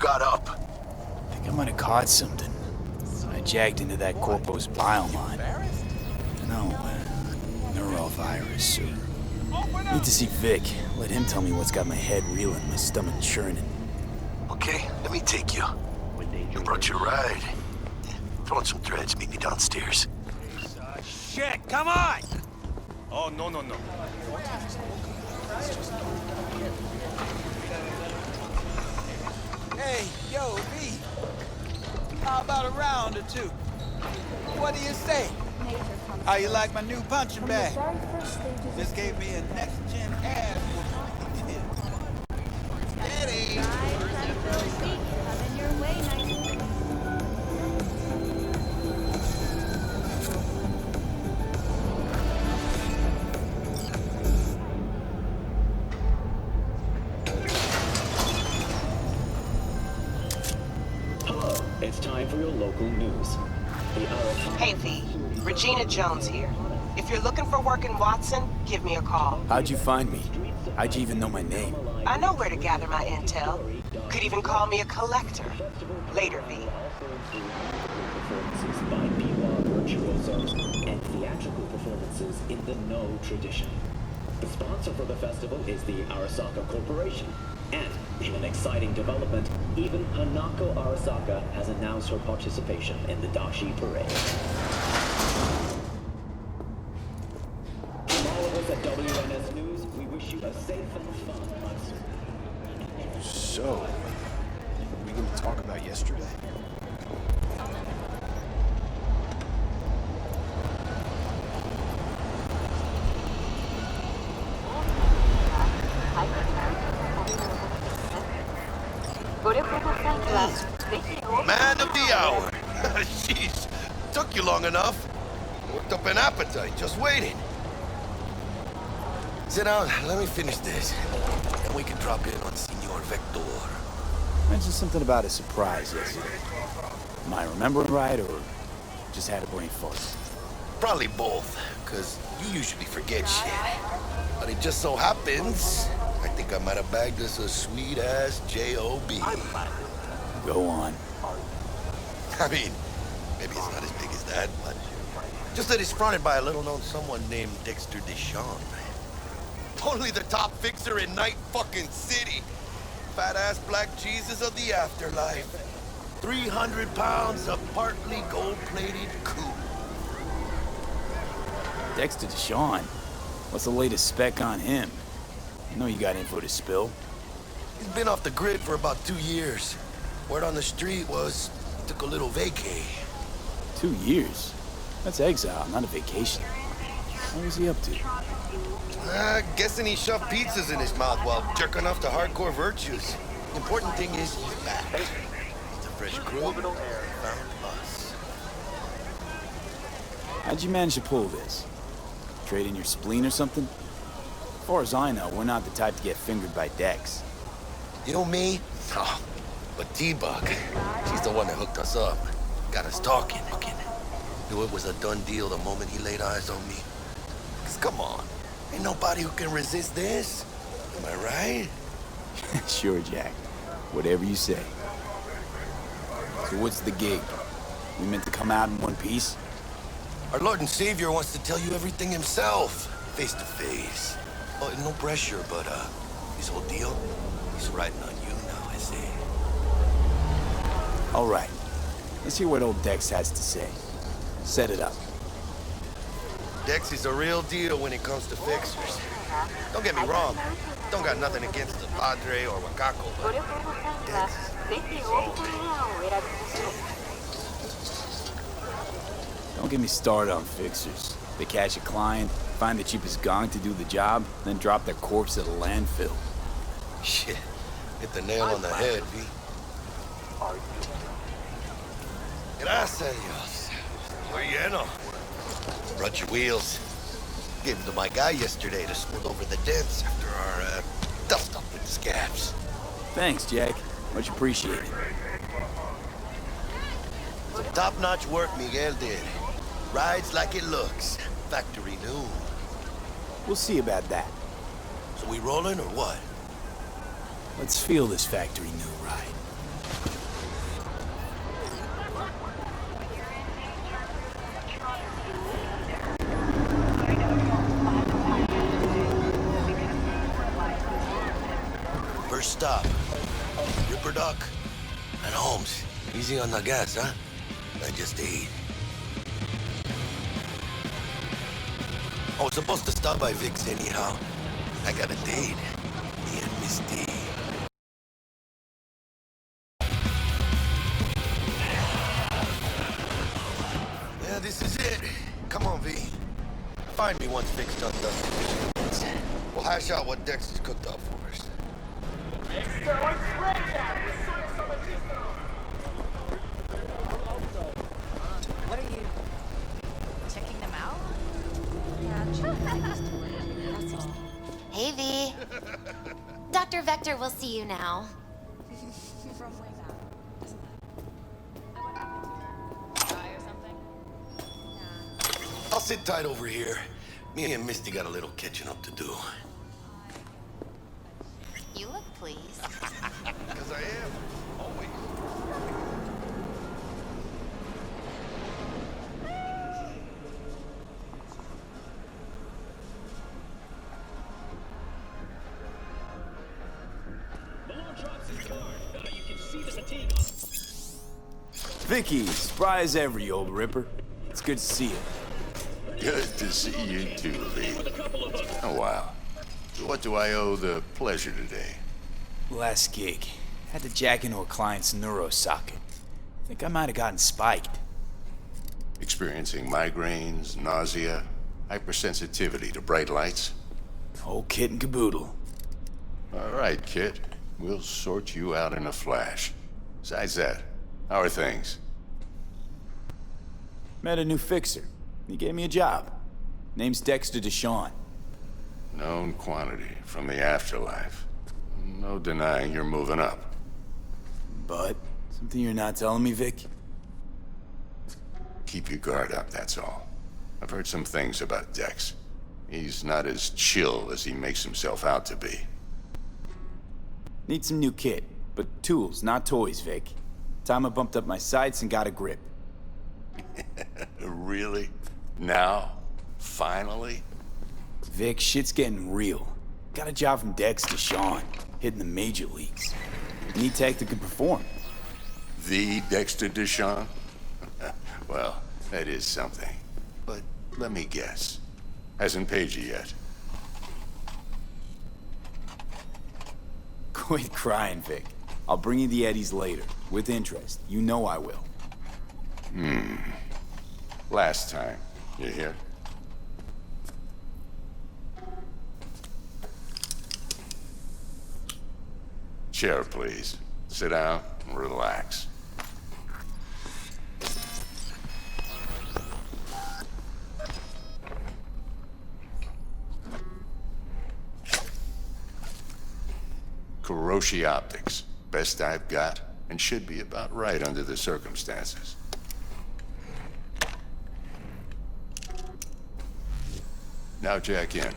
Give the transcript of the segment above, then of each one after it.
got up? I think I might have caught something. I jacked into that corpo's biomine. No, neurovirus, or... Need to see Vic. Let him tell me what's got my head reeling, my stomach churning. Okay, let me take you. I brought you a ride. Throw in some threads, meet me downstairs. Shit, come on! Oh, no. Hey, yo, V. How about a round or two? What do you say? How you like my new punching bag? This gave me a next-gen ass whooping. Steady! It's time for your local news. Hey V, Regina Jones here. If you're looking for work in Watson, give me a call. How'd you find me? How'd you even know my name? I know where to gather my intel. Could even call me a collector. Later, V. Performances by PR virtuosos and theatrical performances in the No tradition. The sponsor for the festival is the Arasaka Corporation. And, in an exciting development, even Hanako Arasaka has announced her participation in the Dashi Parade. From all of us at WNS News, we wish you a safe and fun month. So, we going to talk about yesterday? Man of the hour. Jeez, took you long enough. Worked up an appetite, just waiting. Sit down, let me finish this. And we can drop in on Senor Vector. Mentioned something about a surprise yesterday. Am I remembering right, or just had a brain fart? Probably both, because you usually forget shit. But it just so happens, I think I might have bagged us a sweet-ass J.O.B. Go on. I mean, maybe it's not as big as that, but just that it's fronted by a little-known someone named Dexter Deshawn. Only the top fixer in Night fucking City. Fat-ass black Jesus of the afterlife. 300 pounds of partly gold-plated coup. Dexter Deshawn? What's the latest spec on him? I know you got info to spill. He's been off the grid for about 2 years. Word on the street was he took a little vacay. 2 years? That's exile, not a vacation. What was he up to? Guessing he shoved pizzas in his mouth while jerking off to hardcore virtues. Important thing is he's back. He's a fresh crew. Found us. How'd you manage to pull this? Trade in your spleen or something? As far as I know, we're not the type to get fingered by Dex. You know me? Oh, but T-Bug, she's the one that hooked us up. Got us talking. Knew it was a done deal the moment he laid eyes on me. 'Cause come on, ain't nobody who can resist this. Am I right? Sure, Jack. Whatever you say. So what's the gig? We meant to come out in one piece? Our Lord and Savior wants to tell you everything himself, face to face. Oh, no pressure, but his whole deal, he's riding on you now, I say. All right. Let's hear what old Dex has to say. Set it up. Dex is a real deal when it comes to fixers. Don't get me wrong. Don't got nothing against the Padre or Wakako, but Dex is all Don't get me started on fixers. They catch a client, find the cheapest gong to do the job, then drop their corpse at a landfill. Shit. Hit the nail on the head, V. Gracias, Dios. Muy lleno. Brought your wheels. Gave them to my guy yesterday to smooth over the dents after our dust up with the scabs. Thanks, Jack. Much appreciated. Some top-notch work Miguel did. Rides like it looks. Factory new. We'll see about that. So we rolling or what? Let's feel this factory new ride. stop? Ripperdoc? And Holmes, easy on the gas, huh? I just ate. I was supposed to stop by Vic's anyhow. I got a date. Me and Misty. Yeah, this is it. Come on, V. Find me once Vic's done dusting. We'll hash out what Dexter's cooked up for us. What are you checking them out? Hey, V. Dr. Vector will see you now. From way back, isn't it? What happened to you? Die or something? Nah. I'll sit tight over here. Me and Misty got a little catching up to do. You look pleased. Because I am. Always. Vicky, spry as ever, you old ripper. It's good to see you. Good to see you too, Lee. Oh, wow. What do I owe the pleasure today? Last gig. Had to jack into a client's neuro socket. Think I might have gotten spiked. Experiencing migraines, nausea, hypersensitivity to bright lights? Whole kit and caboodle. All right, kid. We'll sort you out in a flash. Besides that, how are things? Met a new fixer. He gave me a job. Name's Dexter DeShawn. Known quantity from the afterlife. No denying you're moving up. But, something you're not telling me, Vic? Keep your guard up, that's all. I've heard some things about Dex. He's not as chill as he makes himself out to be. Need some new kit, but tools, not toys, Vic. Time I bumped up my sights and got a grip. Really? Now? Finally? Vic, shit's getting real. Got a job from Dex DeShawn, hitting the major leagues. Need tech that can perform. The Dexter DeShawn? Well, that is something. But let me guess. Hasn't paid you yet. Quit crying, Vic. I'll bring you the eddies later, with interest. You know I will. Last time. You hear? Chair, please. Sit down and relax. Kuroshi Optics. Best I've got, and should be about right under the circumstances. Now jack in.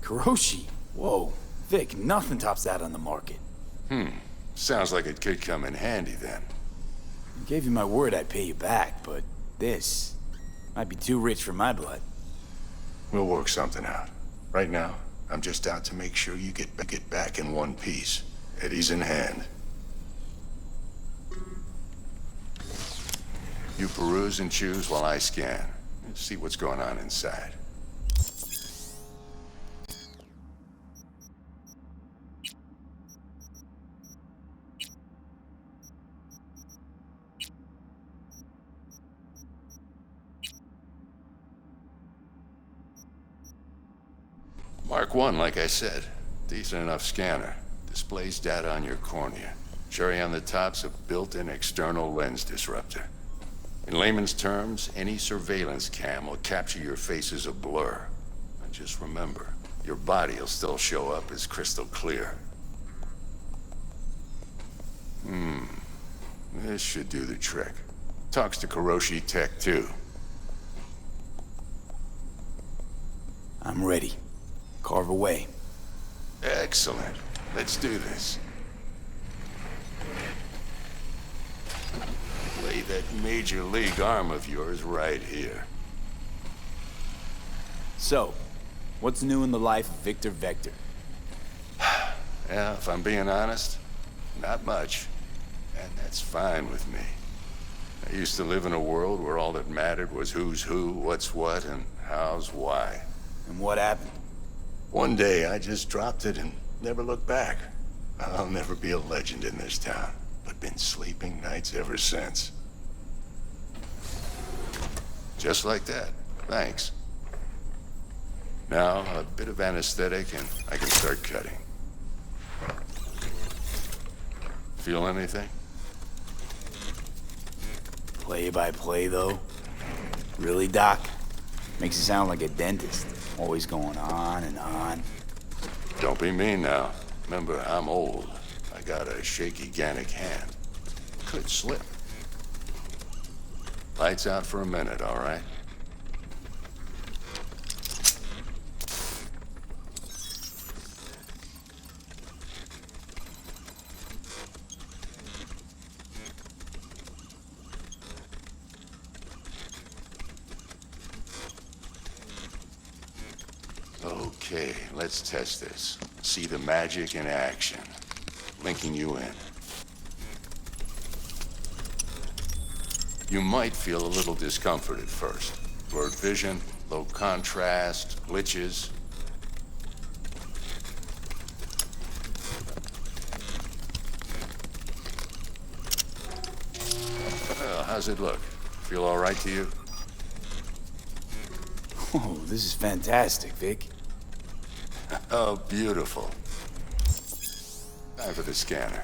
Kuroshi? Whoa. Vic, nothing tops that on the market. Sounds like it could come in handy then. I gave you my word I'd pay you back, but this might be too rich for my blood. We'll work something out. Right now, I'm just out to make sure you get back in one piece. Eddie's in hand. You peruse and choose while I scan. See what's going on inside. Mark 1, like I said. Decent enough scanner. Displays data on your cornea. Cherry on the top's a built-in external lens disruptor. In layman's terms, any surveillance cam will capture your face as a blur. And just remember, your body will still show up as crystal clear. This should do the trick. Talks to Kuroshi Tech, too. I'm ready. Carve away. Excellent. Let's do this. Lay that major league arm of yours right here. So, what's new in the life of Victor Vector? Yeah, if I'm being honest, not much. And that's fine with me. I used to live in a world where all that mattered was who's who, what's what, and how's why. And what happened? One day, I just dropped it and never looked back. I'll never be a legend in this town, but been sleeping nights ever since. Just like that. Thanks. Now, a bit of anesthetic and I can start cutting. Feel anything? Play by play, though? Really, Doc? Makes you sound like a dentist. Always going on and on. Don't be mean now. Remember, I'm old. I got a shaky Gannic hand. Could slip. Lights out for a minute, all right? Okay, let's test this. See the magic in action. Linking you in. You might feel a little discomfort at first. Blurred vision, low contrast, glitches. Well, how's it look? Feel all right to you? Oh, this is fantastic, Vic. Oh, beautiful. Time for the scanner.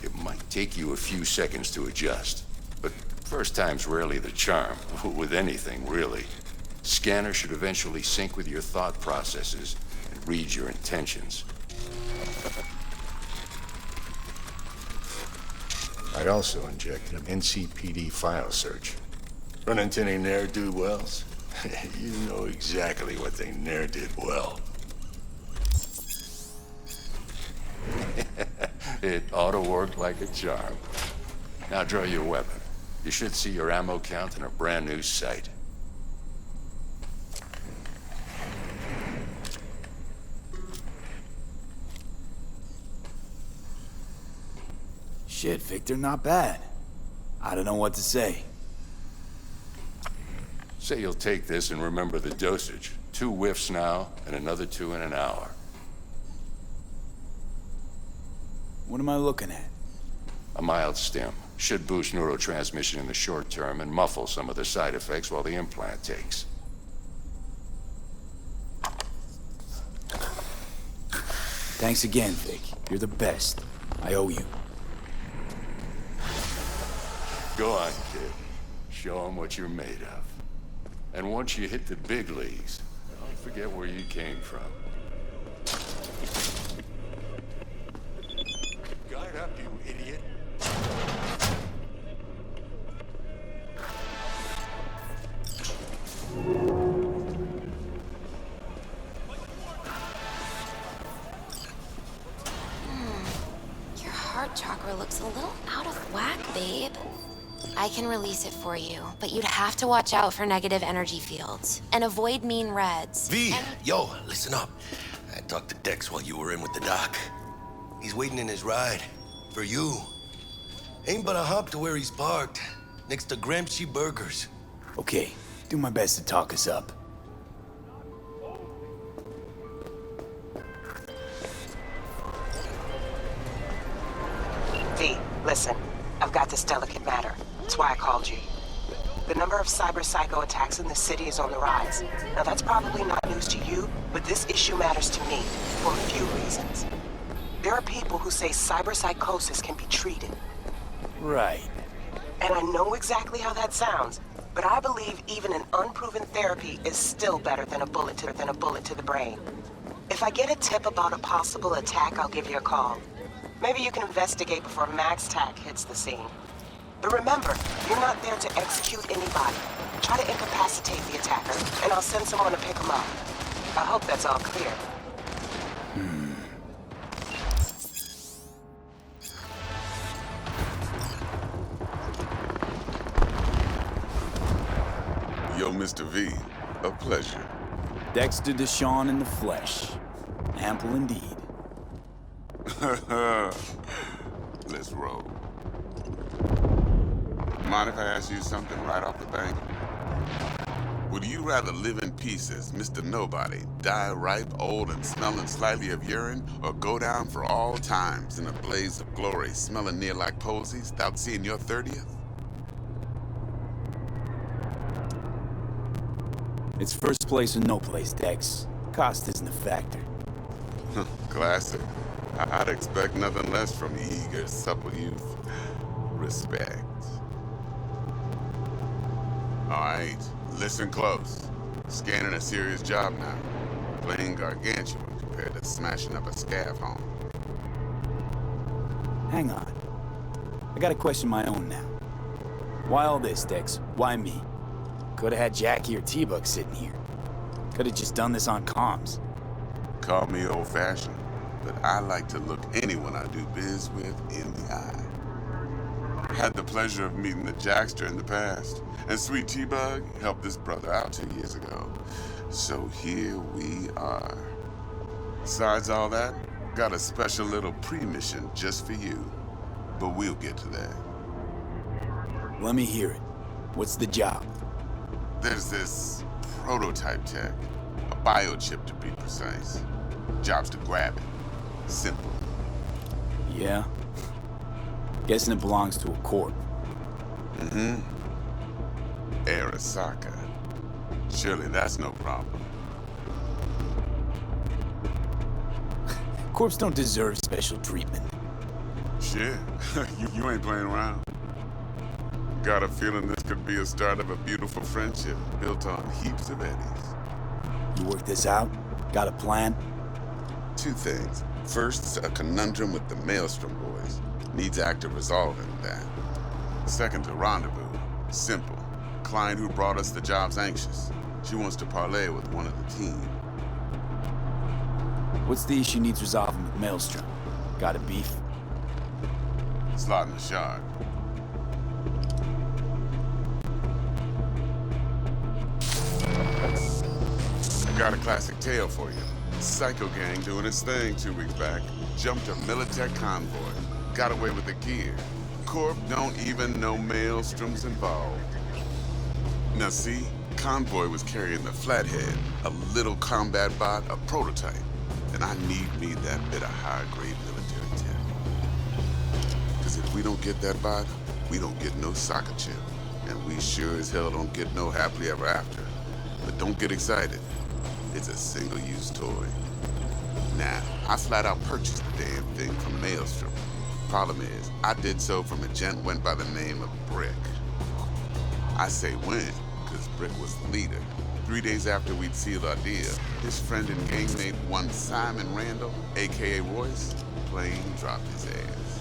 It might take you a few seconds to adjust, but first time's rarely the charm, with anything, really. Scanner should eventually sync with your thought processes and read your intentions. I also injected an NCPD file search. Run into any ne'er-do-wells? You know exactly what they ne'er did well. It ought to work like a charm. Now draw your weapon. You should see your ammo count in a brand new sight. Shit, Victor, not bad. I don't know what to say. Say you'll take this and remember the dosage. 2 whiffs now, and another 2 in an hour. What am I looking at? A mild stim. Should boost neurotransmission in the short term and muffle some of the side effects while the implant takes. Thanks again, Vic. You're the best. I owe you. Go on, kid. Show them what you're made of. And once you hit the big leagues, don't forget where you came from. Guard up, you idiot. Your heart chakra looks a little out of whack, babe. I can release it for you, but you'd have to watch out for negative energy fields and avoid mean reds. V, yo, listen up. I talked to Dex while you were in with the doc. He's waiting in his ride. For you. Ain't but a hop to where he's parked. Next to Gramsci Burgers. Okay, do my best to talk us up. V, listen. I've got this delicate matter. That's why I called you. The number of cyber psycho attacks in the city is on the rise. Now that's probably not news to you, but this issue matters to me for a few reasons. There are people who say cyber psychosis can be treated. Right. And I know exactly how that sounds, but I believe even an unproven therapy is still better than a bullet to the brain. If I get a tip about a possible attack, I'll give you a call. Maybe you can investigate before Max Tack hits the scene. But remember, you're not there to execute anybody. Try to incapacitate the attacker, and I'll send someone to pick him up. I hope that's all clear. Yo, Mr. V, a pleasure. Dexter Deshawn in the flesh. Ample indeed. Let's roll. Mind if I ask you something right off the bank? Would you rather live in pieces, Mr. Nobody, die ripe, old, and smelling slightly of urine, or go down for all times in a blaze of glory, smelling near like posies, without seeing your 30th? It's first place or no place, Dex. Cost isn't a factor. Classic. I'd expect nothing less from eager, supple youth. Respect. All right, listen close. Scanning a serious job now. Playing gargantuan compared to smashing up a scav home. Hang on. I got a question of my own now. Why all this, Dex? Why me? Could've had Jackie or T-Bug sitting here. Could've just done this on comms. Call me old-fashioned, but I like to look anyone I do biz with in the eye. Had the pleasure of meeting the Jackster in the past, and sweet T-Bug helped this brother out 2 years ago. So here we are. Besides all that, got a special little pre-mission just for you. But we'll get to that. Let me hear it. What's the job? There's this prototype tech, a biochip to be precise. Job's to grab it. Simple. Yeah? Guessing it belongs to a corp. Mm-hmm. Arasaka. Surely that's no problem. Corps don't deserve special treatment. Shit, you ain't playing around. Got a feeling this could be a start of a beautiful friendship built on heaps of eddies. You work this out? Got a plan? Two things. First, a conundrum with the Maelstrom boys. Needs active resolving that. Second, a rendezvous. Simple. Client who brought us the job's anxious. She wants to parlay with one of the team. What's the issue needs resolving with Maelstrom? Got a beef? Slotting the shard. Got a classic tale for you. Psycho gang doing its thing 2 weeks back. Jumped a Militech convoy. Got away with the gear. Corp don't even know Maelstrom's involved. Now see, convoy was carrying the Flathead, a little combat bot, a prototype. And I need me that bit of high-grade military tech. Because if we don't get that bot, we don't get no soccer chip. And we sure as hell don't get no happily ever after. But don't get excited. It's a single-use toy. Now, I flat out purchased the damn thing from Maelstrom. Problem is, I did so from a gent went by the name of Brick. I say when, because Brick was the leader. 3 days after we'd sealed our deal, his friend and gangmate, one Simon Randall, a.k.a. Royce, plain dropped his ass.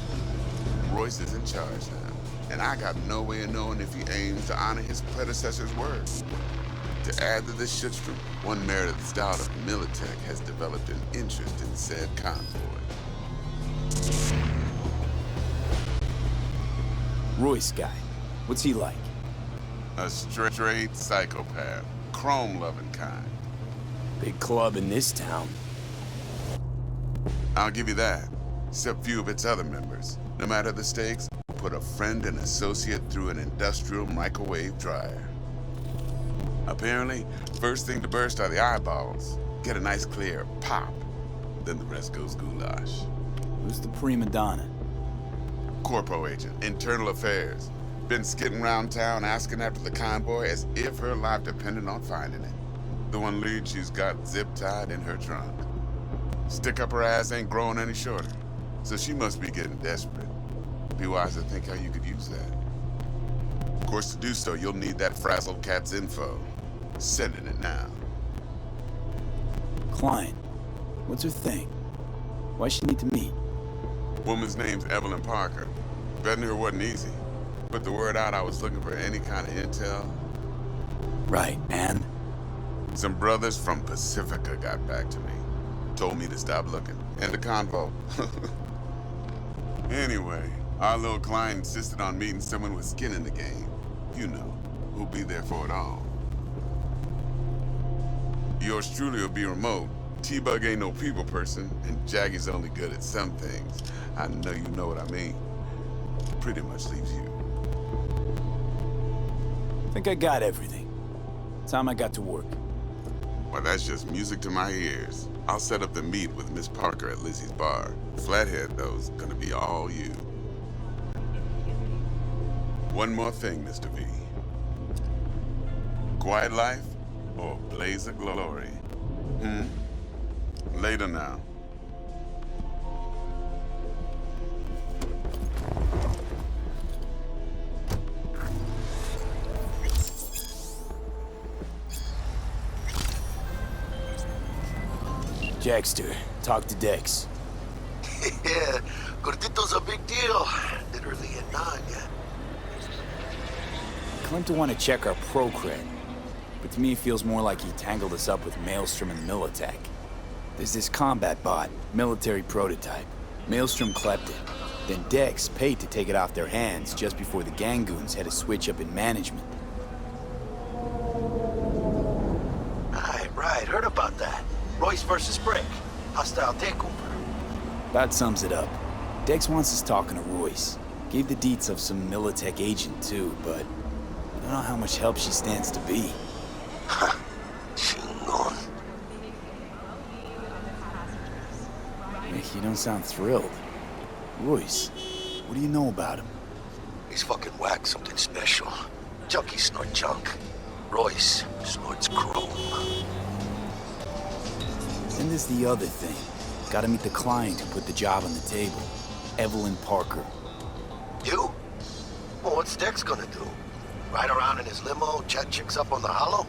Royce is in charge now, and I got no way of knowing if he aims to honor his predecessor's word. To add to this shitstorm, one Meredith Stout of Militech has developed an interest in said convoy. Royce guy. What's he like? A straight psychopath. Chrome-loving kind. Big club in this town. I'll give you that. Except few of its other members. No matter the stakes, put a friend and associate through an industrial microwave dryer. Apparently, first thing to burst are the eyeballs. Get a nice clear pop. Then the rest goes goulash. Who's the prima donna? Corpo agent, internal affairs. Been skidding around town asking after the convoy as if her life depended on finding it. The one lead she's got zip-tied in her trunk. Stick up her ass ain't growing any shorter, so she must be getting desperate. Be wise to think how you could use that. Of course, to do so, you'll need that frazzled cat's info. Sending it now. Client. What's her thing? Why she need to meet? Woman's name's Evelyn Parker. Betting her wasn't easy. Put the word out I was looking for any kind of intel. Right, and? Some brothers from Pacifica got back to me. Told me to stop looking. And the convo. Anyway, our little client insisted on meeting someone with skin in the game. You know, who'll be there for it all. Yours truly will be remote. T-Bug ain't no people person, and Jaggy's only good at some things. I know you know what I mean. Pretty much leaves you. Think I got everything. Time I got to work. Well, that's just music to my ears. I'll set up the meet with Miss Parker at Lizzie's bar. Flathead, though's gonna be all you. One more thing, Mr. V. Quiet life or blaze of glory? Later now. Jackster, talk to Dex. Yeah, Gordito's a big deal. Literally a nod, yeah. Claimed to want to check our pro cred, but to me it feels more like he tangled us up with Maelstrom and Militech. There's this combat bot, military prototype. Maelstrom clept it. Then Dex paid to take it off their hands just before the Gangoons had a switch up in management. Right, heard about that. Royce versus Brick. Hostile takeover. That sums it up. Dex wants us talking to Royce. Gave the deets of some Militech agent too, but I don't know how much help she stands to be. Chingon. You don't sound thrilled. Royce, what do you know about him? He's fucking whack, something special. Junkies snort junk. Royce snorts chrome. Then there's the other thing. Gotta meet the client who put the job on the table. Evelyn Parker. You? Well, what's Dex gonna do? Ride around in his limo, chat chicks up on the hollow?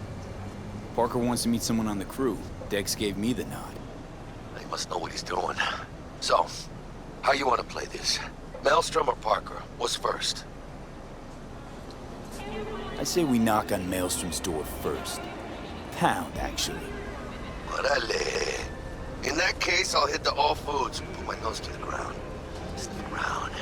Parker wants to meet someone on the crew. Dex gave me the nod. He must know what he's doing. So, how you want to play this? Maelstrom or Parker? What's first? I say we knock on Maelstrom's door first. Pound, actually. Orale. In that case, I'll hit the all foods and put my nose to the ground. Sneak around.